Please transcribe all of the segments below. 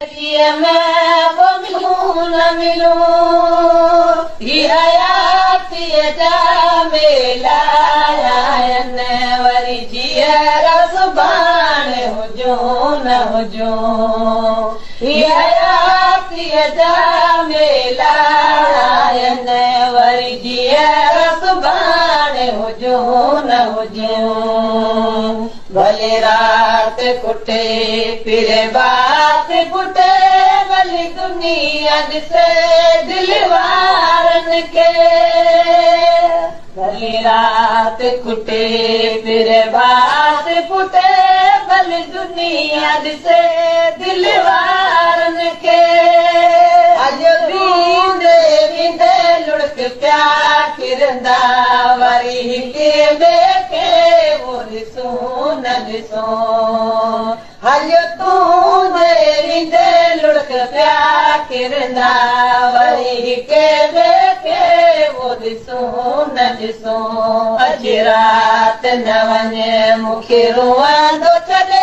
मैं वो मिलूं न मिलूं ही हयातीअ जा मेला आहिनि वरी जीअर सुभाणे हुजो न हुजो ही हयातीअ जा मेला आहिनि वरी जीअर सुभाणे हुजो न हुजो भले रात कुटे फिरे बात कुटे भली दुनिया ॾिसे दिल वारनि खे भली रात कुटे फिरे बात कुटे भली दुनिया ॾिसे दिल वारनि खे अॼु बींदे बींदे लुड़क पिया किरंदा वरी हिके ॿिए खे वो ॾिसूं न ॾिसूं हलो तूं दे लुड़क पिया किरंदा वरी हिके ॿिए खे वो ॾिसूं न ॾिसूं अॼु राति न वञे मूंखे रोअंदो छॾे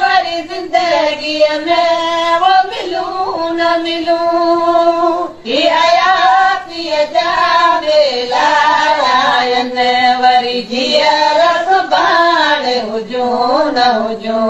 वरी ज़िंदगीअ में वो मिलूं न मिलूं ही हयातीअ जा मेला आहिनि वरी जीअर सुभाणे हुजो न हुजो